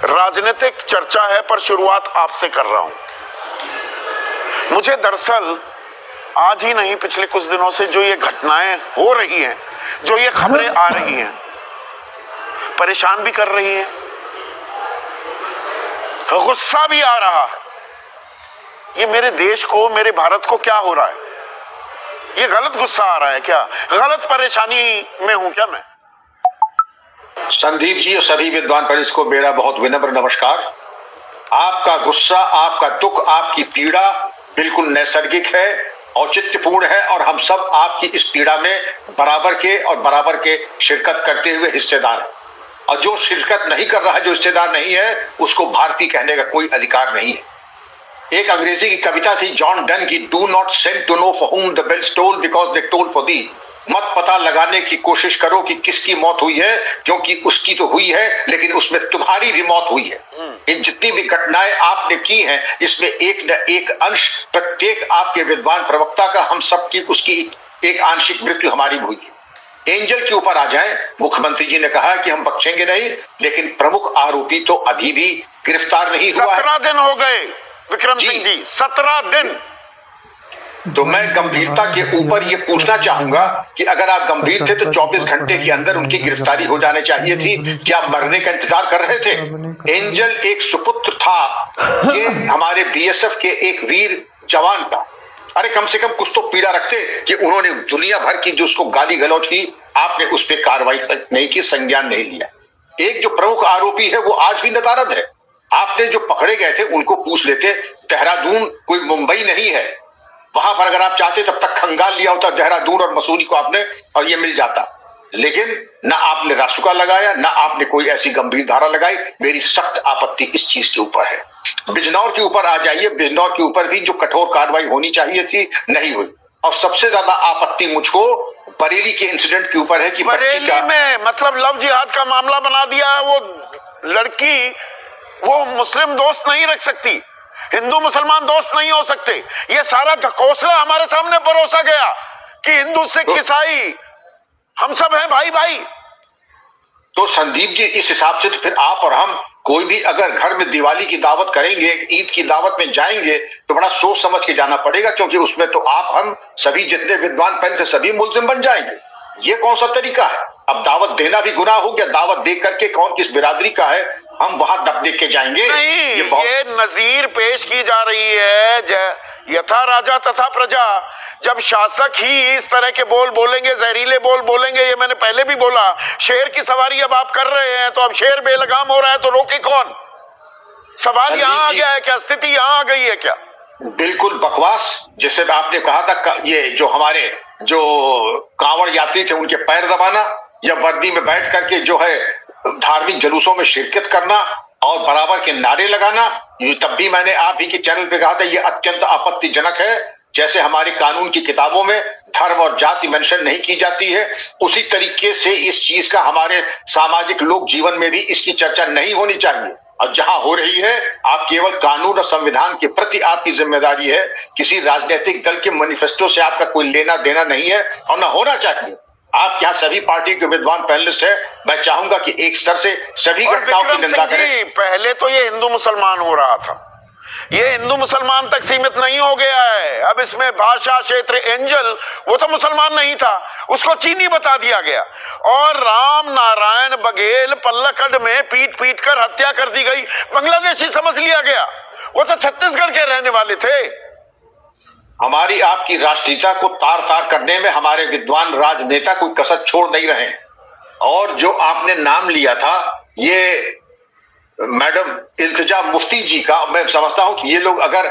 राजनीतिक चर्चा है, पर शुरुआत आपसे कर रहा हूं। मुझे दरअसल आज ही नहीं, पिछले कुछ दिनों से जो ये घटनाएं हो रही हैं, जो ये खबरें आ रही हैं, परेशान भी कर रही हैं, गुस्सा भी आ रहा है। ये मेरे देश को, मेरे भारत को क्या हो रहा है? ये गलत गुस्सा आ रहा है क्या? गलत परेशानी में हूं क्या मैं? संदीप जी और सभी विद्वान परिषद को मेरा बहुत विनम्र नमस्कार। आपका गुस्सा, आपका दुख, आपकी पीड़ा बिल्कुल नैसर्गिक है, औचित्यपूर्ण है और हम सब आपकी इस पीड़ा में बराबर के शिरकत करते हुए हिस्सेदार हैं। और जो शिरकत नहीं कर रहा है, जो हिस्सेदार नहीं है, उसको भारतीय कहने का कोई अधिकार नहीं है। एक अंग्रेजी की कविता थी जॉन डन की, do not send to know for whom the bells toll because they toll for thee. मत पता लगाने की कोशिश करो कि किसकी मौत हुई है, क्योंकि उसकी तो हुई है, लेकिन उसमें तुम्हारी भी मौत हुई है। इन जितनी भी घटनाएं आपने की हैं, इसमें एक न एक अंश प्रत्येक आपके विद्वान प्रवक्ता का, हम सब की उसकी एक आंशिक मृत्यु हमारी हुई है। एंजल के ऊपर आ जाएं, मुख्यमंत्री जी ने कहा कि हम बख्शेंगे नहीं, लेकिन प्रमुख आरोपी तो अभी भी गिरफ्तार नहीं हुआ है। 17 दिन हो गए विक्रम सिंह जी, 17 दिन। तो मैं गंभीरता के ऊपर ये पूछना चाहूंगा कि अगर आप गंभीर थे तो 24 घंटे के अंदर उनकी गिरफ्तारी हो जानी चाहिए थी। क्या मरने का इंतजार कर रहे थे? एंजल एक सुपुत्र था, ये हमारे बीएसएफ के एक वीर जवान था। अरे कम से कम कुछ तो पीड़ा रखते कि उन्होंने दुनिया भर की जो उसको गाली गलौज की, आपने उस पर कार्रवाई नहीं की, संज्ञान नहीं लिया। एक जो प्रमुख आरोपी है वो आज भी नदारद है। आपने जो पकड़े गए थे उनको पूछ लेते। देहरादून कोई मुंबई नहीं है, वहां पर अगर आप चाहते तब तक खंगाल लिया होता देहरादून और मसूरी को आपने, और ये मिल जाता। लेकिन ना आपने रासुका लगाया, ना आपने कोई ऐसी गंभीर धारा लगाई। मेरी सख्त आपत्ति इस चीज के ऊपर है। बिजनौर के ऊपर आ जाइए, बिजनौर के ऊपर भी जो कठोर कार्रवाई होनी चाहिए थी नहीं हुई। और सबसे ज्यादा आपत्ति मुझको बरेली के इंसिडेंट के ऊपर है कि बरेली में मतलब लव जिहाद का मामला बना दिया। वो लड़की वो मुस्लिम दोस्त नहीं रख सकती, हिंदू मुसलमान दोस्त नहीं हो सकते। ये सारा ढकोसला हमारे सामने परोसा गया कि हिंदू सिख ईसाई हम सब हैं भाई भाई। तो संदीप जी इस हिसाब से तो फिर आप और हम कोई भी अगर घर में दिवाली की दावत करेंगे, ईद की दावत में जाएंगे, तो बड़ा सोच समझ के जाना पड़ेगा, क्योंकि उसमें तो आप हम सभी जितने विद्वान पहले से सभी मुल्जिम बन जाएंगे। ये कौन सा तरीका है? अब दावत देना भी गुनाह हो गया। दावत दे करके कौन किस बिरादरी का है हम वहां दब देख के जाएंगे? नहीं, ये नजीर पेश की जा रही है, यथा राजा तथा प्रजा। जब शासक ही इस तरह के बोल बोलेंगे, जहरीले बोल बोलेंगे, ये मैंने पहले भी बोला, शेर की सवारी अब आप कर रहे हैं, तो अब शेर बेलगाम हो रहा है तो रोके कौन? सवाल यहाँ आ गया है क्या? स्थिति यहाँ आ गई है क्या? बिल्कुल बकवास। जैसे आपने कहा था, ये जो हमारे जो कांवड़ यात्री थे उनके पैर दबाना, या वर्दी में बैठ करके जो है धार्मिक जुलूसों में शिरकत करना और बराबर के नारे लगाना, तब भी मैंने आप ही के चैनल पे कहा था ये अत्यंत आपत्तिजनक है। जैसे हमारे कानून की किताबों में धर्म और जाति मेंशन नहीं की जाती है, उसी तरीके से इस चीज का हमारे सामाजिक लोक जीवन में भी इसकी चर्चा नहीं होनी चाहिए। और जहां हो रही है, आप केवल कानून और संविधान के प्रति आपकी जिम्मेदारी है। किसी राजनीतिक दल के मैनिफेस्टो से आपका कोई लेना देना नहीं है और ना होना चाहिए। आप यहाँ सभी पार्टी के विद्वान पैनलिस्ट है, मैं चाहूंगा कि एक स्तर से सभी घटनाओं की निंदा करें। पहले तो ये हिंदू मुसलमान हो रहा था, ये हिंदू मुसलमान तक सीमित नहीं हो गया है। अब इसमें भाषा क्षेत्र, एंजल वो तो मुसलमान नहीं था, उसको चीनी बता दिया गया, और राम नारायण बघेल पल्लकड में पीट पीट कर हत्या कर दी गई। बांग्लादेशी समझ लिया गया, वो तो छत्तीसगढ़ के रहने वाले थे। हमारी आपकी राष्ट्रीयता को तार तार करने में हमारे विद्वान राजनेता कोई कसर छोड़ नहीं रहे। और जो आपने नाम लिया था ये मैडम इल्तिजा मुफ्ती जी का, मैं समझता हूं कि ये लोग अगर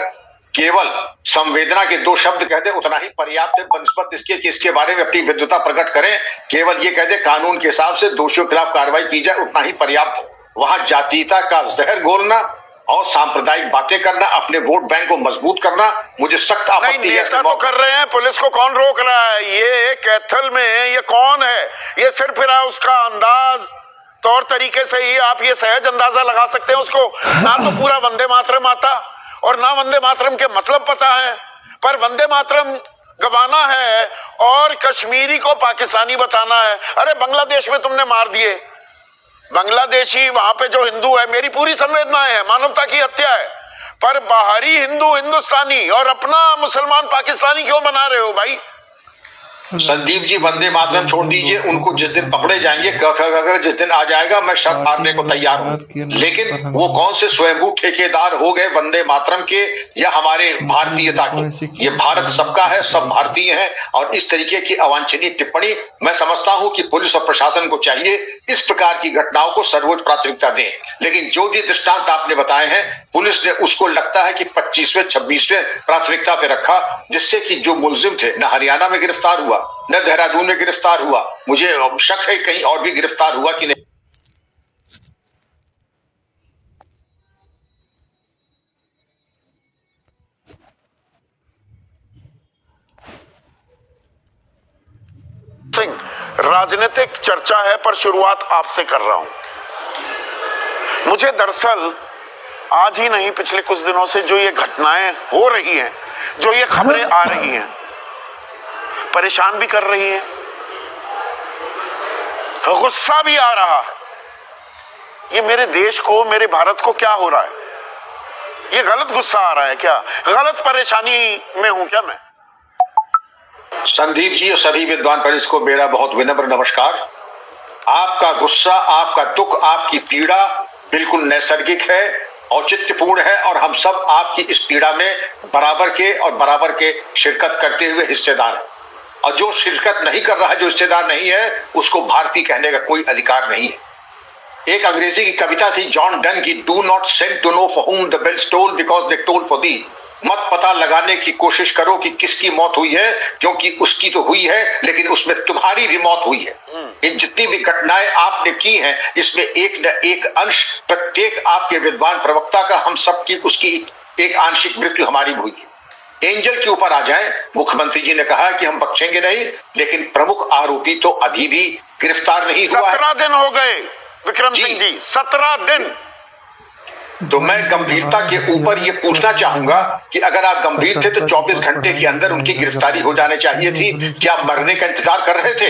केवल संवेदना के 2 शब्द कहते उतना ही पर्याप्त है, बनस्पत इसके कि इसके बारे में अपनी विद्वता प्रकट करें। केवल ये कहते कानून के हिसाब से दोषियों के खिलाफ कार्रवाई की जाए, उतना ही पर्याप्त है। वहां जातीयता का जहर घोलना और सांप्रदायिक बातें करना, अपने वोट बैंक को मजबूत करना, मुझे सख्त आपत्ति है। नेता तो कर रहे हैं, पुलिस को कौन रोक रहा है? ये कैथल में ये कौन है? ये सिर्फ उसका अंदाज, तौर तरीके से ही आप ये सहज अंदाजा लगा सकते हैं उसको। ना तो पूरा वंदे मातरम आता और ना वंदे मातरम के मतलब पता है, पर वंदे मातरम गवाना है और कश्मीरी को पाकिस्तानी बताना है। अरे बांग्लादेश में तुमने मार दिए, बांग्लादेशी वहां पे जो हिंदू है, मेरी पूरी संवेदनाएं है, मानवता की हत्या है, पर बाहरी हिंदू हिंदुस्तानी और अपना मुसलमान पाकिस्तानी क्यों बना रहे हो भाई? संदीप जी, वंदे मातरम छोड़ दीजिए, उनको जिस दिन पकड़े जाएंगे जिस दिन आ जाएगा, मैं शर्त हारने को तैयार हूं। लेकिन वो कौन से स्वयंभू ठेकेदार हो गए वंदे मातरम के या हमारे भारतीयता के? ये भारत सबका है, सब भारतीय हैं। और इस तरीके की अवांछनीय टिप्पणी, मैं समझता हूं कि पुलिस और प्रशासन को चाहिए इस प्रकार की घटनाओं को सर्वोच्च प्राथमिकता दें। लेकिन जो भी दृष्टांत आपने बताए हैं, पुलिस ने उसको लगता है कि 25वें 26वें प्राथमिकता पे रखा, जिससे कि जो मुलजिम थे न हरियाणा में गिरफ्तार हुआ न देहरादून में गिरफ्तार हुआ। मुझे शक है कहीं और भी गिरफ्तार हुआ कि नहीं। सिंह, राजनीतिक चर्चा है पर शुरुआत आपसे कर रहा हूं। मुझे दरअसल आज ही नहीं, पिछले कुछ दिनों से जो ये घटनाएं हो रही हैं, जो ये खबरें आ रही हैं, परेशान भी कर रही हैं, गुस्सा भी आ रहा है। ये मेरे देश को, मेरे भारत को क्या हो रहा है? ये गलत गुस्सा आ रहा है क्या? गलत परेशानी में हूं क्या मैं? संदीप जी और सभी विद्वान परिषद को मेरा बहुत विनम्र नमस्कार। आपका गुस्सा, आपका दुख, आपकी पीड़ा बिल्कुल नैसर्गिक है, औचित्यपूर्ण है, और हम सब आपकी इस पीड़ा में बराबर के शिरकत करते हुए हिस्सेदार हैं। और जो शिरकत नहीं कर रहा है, जो हिस्सेदार नहीं है, उसको भारतीय कहने का कोई अधिकार नहीं है। एक अंग्रेजी की कविता थी जॉन डन की, do not send to know for whom the bells toll because they toll for thee. मत पता लगाने की कोशिश करो कि किसकी मौत हुई है, क्योंकि उसकी तो हुई है, लेकिन उसमें तुम्हारी भी मौत हुई है। इन जितनी भी घटनाएं आपने की हैं, इसमें एक न एक अंश प्रत्येक आपके विद्वान प्रवक्ता का, हम सबकी उसकी एक आंशिक मृत्यु हमारी हुई है। एंजल के ऊपर आ जाएं, मुख्यमंत्री जी ने कहा कि हम बख्शेंगे नहीं, लेकिन प्रमुख आरोपी तो अभी भी गिरफ्तार नहीं हुआ है। 17 दिन हो गए विक्रम सिंह जी, 17 दिन। तो मैं गंभीरता के ऊपर ये पूछना चाहूंगा कि अगर आप गंभीर थे तो 24 घंटे के अंदर उनकी गिरफ्तारी हो जानी चाहिए थी। क्या मरने का इंतजार कर रहे थे?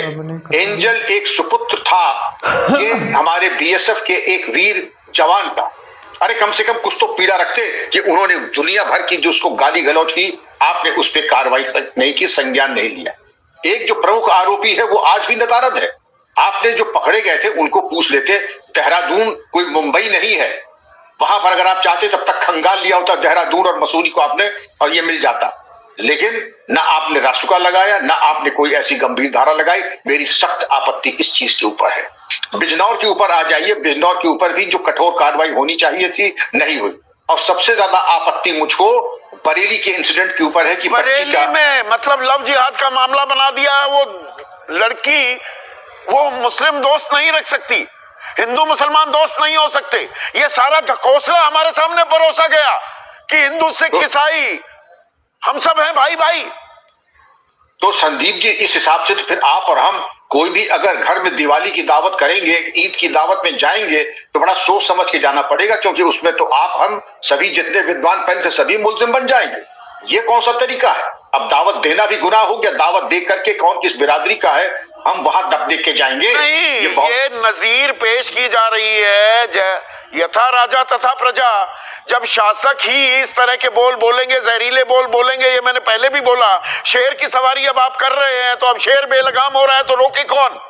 एंजल एक सुपुत्र था, ये हमारे बीएसएफ के एक वीर जवान था। अरे कम से कम कुछ तो पीड़ा रखते कि उन्होंने दुनिया भर की जो उसको गाली गलौज की, आपने उस पर कार्रवाई नहीं की, संज्ञान नहीं लिया। एक जो प्रमुख आरोपी है वो आज भी नदारद है। आपने जो पकड़े गए थे उनको पूछ लेते। देहरादून कोई मुंबई नहीं है, वहां पर अगर आप चाहते तब तक खंगाल लिया होता देहरादून और मसूरी को आपने, और ये मिल जाता। लेकिन ना आपने रासुका लगाया, ना आपने कोई ऐसी गंभीर धारा लगाई। मेरी सख्त आपत्ति इस चीज के ऊपर है। बिजनौर के ऊपर आ जाइए, बिजनौर के ऊपर भी जो कठोर कार्रवाई होनी चाहिए थी नहीं हुई। और सबसे ज्यादा आपत्ति मुझको बरेली के इंसिडेंट के ऊपर है कि बरेली में मतलब लव जिहाद का मामला बना दिया। वो लड़की वो मुस्लिम दोस्त नहीं रख सकती, हिंदू मुसलमान दोस्त नहीं हो सकते। ये सारा ढकोसला हमारे सामने परोसा गया कि हिंदू सिख ईसाई हम सब हैं भाई भाई। तो संदीप जी, इस हिसाब से तो फिर आप और हम कोई भी अगर घर में दिवाली की दावत करेंगे, ईद की दावत में जाएंगे, तो बड़ा सोच समझ के जाना पड़ेगा, क्योंकि उसमें तो आप हम सभी जितने विद्वान पैन से सभी मुलजिम बन जाएंगे। ये कौन सा तरीका है? अब दावत देना भी गुनाह हो गया। दावत दे करके कौन किस बिरादरी का है हम वहां दब देख के जाएंगे? नहीं, ये नजीर पेश की जा रही है, यथा राजा तथा प्रजा। जब शासक ही इस तरह के बोल बोलेंगे, जहरीले बोल बोलेंगे, ये मैंने पहले भी बोला, शेर की सवारी अब आप कर रहे हैं, तो अब शेर बेलगाम हो रहा है तो रोके कौन?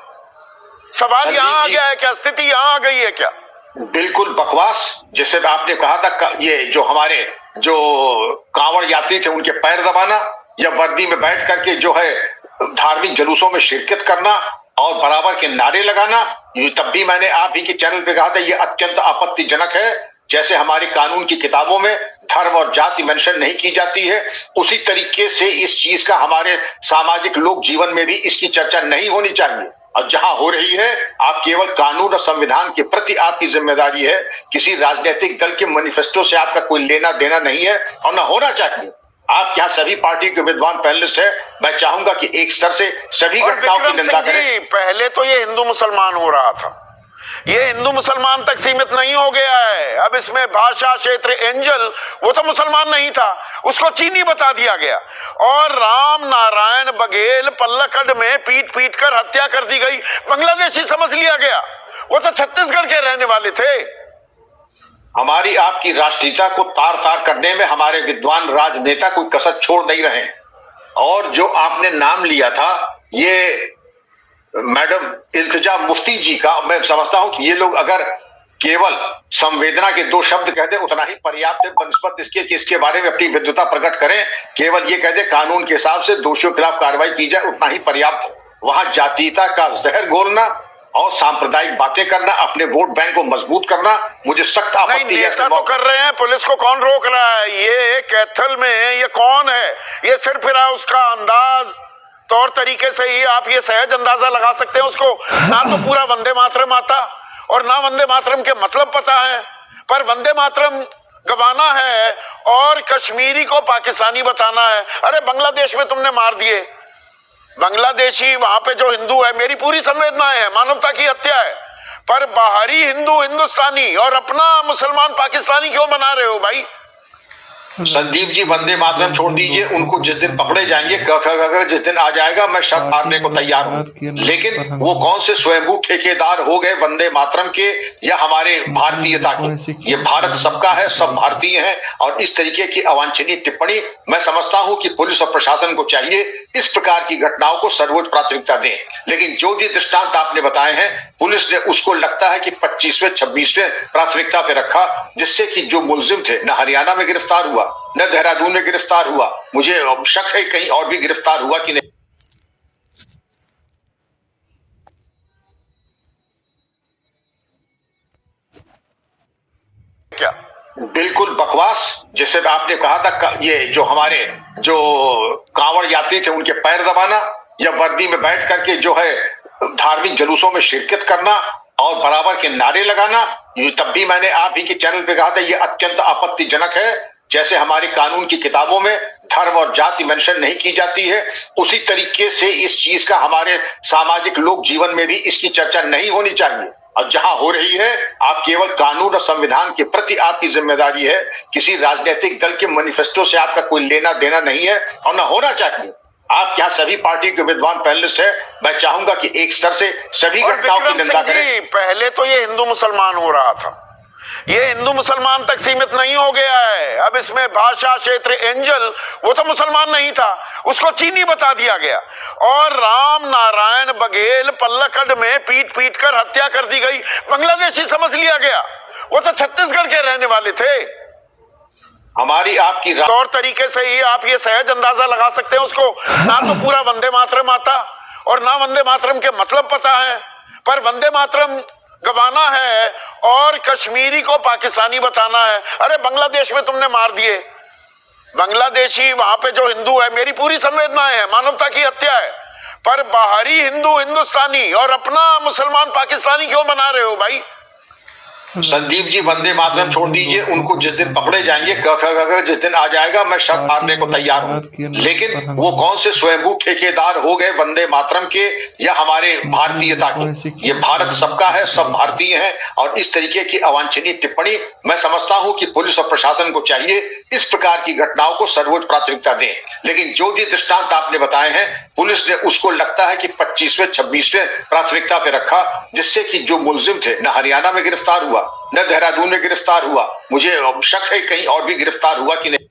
सवाल यहाँ आ गया है क्या? स्थिति यहाँ आ गई है क्या? बिल्कुल बकवास। जैसे आपने कहा था, ये जो हमारे जो कांवड़ यात्री थे उनके पैर दबाना, या वर्दी में बैठ करके जो है धार्मिक जुलूसों में शिरकत करना और बराबर के नारे लगाना, तब भी मैंने आप ही के चैनल पे कहा था ये अत्यंत आपत्तिजनक है। जैसे हमारी कानून की किताबों में धर्म और जाति मेंशन नहीं की जाती है, उसी तरीके से इस चीज का हमारे सामाजिक लोक जीवन में भी इसकी चर्चा नहीं होनी चाहिए। और जहां हो रही है, आप केवल कानून और संविधान के प्रति आपकी जिम्मेदारी है, किसी राजनीतिक दल के मैनिफेस्टो से आपका कोई लेना देना नहीं है और ना होना चाहिए। आप यहाँ सभी पार्टी के विद्वान पैनलिस्ट है, मैं चाहूंगा कि एक स्तर से सभी घटनाओं की निंदा करें। पहले तो ये हिंदू मुसलमान हो रहा था, ये हिंदू मुसलमान तक सीमित नहीं हो गया है। अब इसमें भाषा क्षेत्र एंजल, वो तो मुसलमान नहीं था, उसको चीनी बता दिया गया। और राम नारायण बघेल पल्लकड में पीट पीट कर हत्या कर दी गई, बांग्लादेशी समझ लिया गया। वो तो छत्तीसगढ़ के रहने वाले थे। हमारी आपकी राष्ट्रीयता को तार तार करने में हमारे विद्वान राजनेता कोई कसर छोड़ नहीं रहे हैं। और जो आपने नाम लिया था ये मैडम इल्तिजा मुफ्ती जी का, मैं समझता हूं कि ये लोग अगर केवल संवेदना के दो शब्द कह दे उतना ही पर्याप्त है, बनस्पत इसके कि इसके बारे में अपनी विद्वता प्रकट करें। केवल ये कह दे कानून के हिसाब से दोषियों के खिलाफ कार्रवाई की जाए, उतना ही पर्याप्त है। वहां जातीयता का जहर घोलना और सांप्रदायिक बातें करना, अपने वोट बैंक को मजबूत करना, मुझे सख्त आपत्ति है। नेता तो कर रहे हैं, पुलिस को कौन रोक रहा है? ये कैथल में ये कौन है? ये सिर्फ फिर उसका अंदाज तौर तरीके से ही आप ये सहज अंदाजा लगा सकते हैं उसको। ना तो पूरा वंदे मातरम आता और ना वंदे मातरम के मतलब पता है, पर वंदे मातरम गवाना है और कश्मीरी को पाकिस्तानी बताना है। अरे बांग्लादेश में तुमने मार दिए, बांग्लादेशी वहां पे जो हिंदू है, मेरी पूरी संवेदनाएं है, मानवता की हत्या है, पर बाहरी हिंदू हिंदुस्तानी और अपना मुसलमान पाकिस्तानी क्यों बना रहे हो भाई? संदीप जी वंदे मातरम छोड़ दीजिए, उनको जिस दिन पकड़े जाएंगे जिस दिन आ जाएगा मैं शर्त हारने को तैयार हूं। लेकिन वो कौन से स्वयंभू ठेकेदार हो गए वंदे मातरम के या हमारे भारतीयता के? ये भारत सबका है, सब भारतीय हैं। और इस तरीके की अवांछनीय टिप्पणी मैं समझता हूं कि पुलिस और प्रशासन को चाहिए इस प्रकार की घटनाओं को सर्वोच्च प्राथमिकता दें। लेकिन जो भी दृष्टांत आपने बताए हैं पुलिस ने उसको लगता है कि 25वें 26वें प्राथमिकता पे रखा, जिससे कि जो मुलजिम थे न हरियाणा में गिरफ्तार हुआ न देहरादून में गिरफ्तार हुआ, मुझे शक है कहीं और भी गिरफ्तार हुआ कि नहीं। क्या बिल्कुल बकवास। जैसे आपने कहा था ये जो हमारे जो कांवड़ यात्री थे उनके पैर दबाना या वर्दी में बैठ करके जो है धार्मिक जुलूसों में शिरकत करना और बराबर के नारे लगाना, तब भी मैंने आप ही के चैनल पे कहा था ये अत्यंत आपत्तिजनक है। जैसे हमारी कानून की किताबों में धर्म और जाति मेंशन नहीं की जाती है, उसी तरीके से इस चीज का हमारे सामाजिक लोक जीवन में भी इसकी चर्चा नहीं होनी चाहिए। और जहां हो रही है आप केवल कानून और संविधान के प्रति आपकी जिम्मेदारी है, किसी राजनीतिक दल के मैनिफेस्टो से आपका कोई लेना देना नहीं है और ना होना चाहिए। आप क्या सभी पार्टी के विद्वान पैनलिस्ट है, मैं चाहूंगा कि एक स्तर से सभी घटनाओं की निंदा करें। पहले तो ये हिंदू मुसलमान हो रहा था, ये हिंदू मुसलमान तक सीमित नहीं हो गया है। अब इसमें भाषा क्षेत्र एंजल वो तो मुसलमान नहीं था, उसको चीनी बता दिया गया और राम नारायण बघेल पल्लकड में पीट पीट कर हत्या कर दी गई, बांग्लादेशी समझ लिया गया, वो तो छत्तीसगढ़ के रहने वाले थे। हमारी आपकी तौर तरीके से ही आप ये सहज अंदाजा लगा सकते हैं उसको। ना तो पूरा वंदे मातरम आता और ना वंदे मातरम के मतलब पता है, पर वंदे मातरम गवाना है और कश्मीरी को पाकिस्तानी बताना है। अरे बांग्लादेश में तुमने मार दिए, बांग्लादेशी वहां पे जो हिंदू है, मेरी पूरी संवेदनाएं है, मानवता की हत्या है, पर बाहरी हिंदू हिंदुस्तानी और अपना मुसलमान पाकिस्तानी क्यों बना रहे हो भाई? संदीप जी वंदे मातरम छोड़ दीजिए, उनको जिस दिन पकड़े जाएंगे जिस दिन आ जाएगा मैं शर्त हारने को तैयार हूं। लेकिन वो कौन से स्वयंभू ठेकेदार हो गए वंदे मातरम के या हमारे भारतीयता के? ये भारत सबका है, सब भारतीय हैं। और इस तरीके की अवांछनीय टिप्पणी मैं समझता हूं कि पुलिस और प्रशासन को चाहिए इस प्रकार की घटनाओं को सर्वोच्च प्राथमिकता दें। लेकिन जो भी दृष्टांत आपने बताए हैं पुलिस ने उसको लगता है कि 25वें 26वें प्राथमिकता पे रखा, जिससे कि जो मुलजिम थे न हरियाणा में गिरफ्तार हुआ न देहरादून में गिरफ्तार हुआ, मुझे शक है कहीं और भी गिरफ्तार हुआ कि नहीं।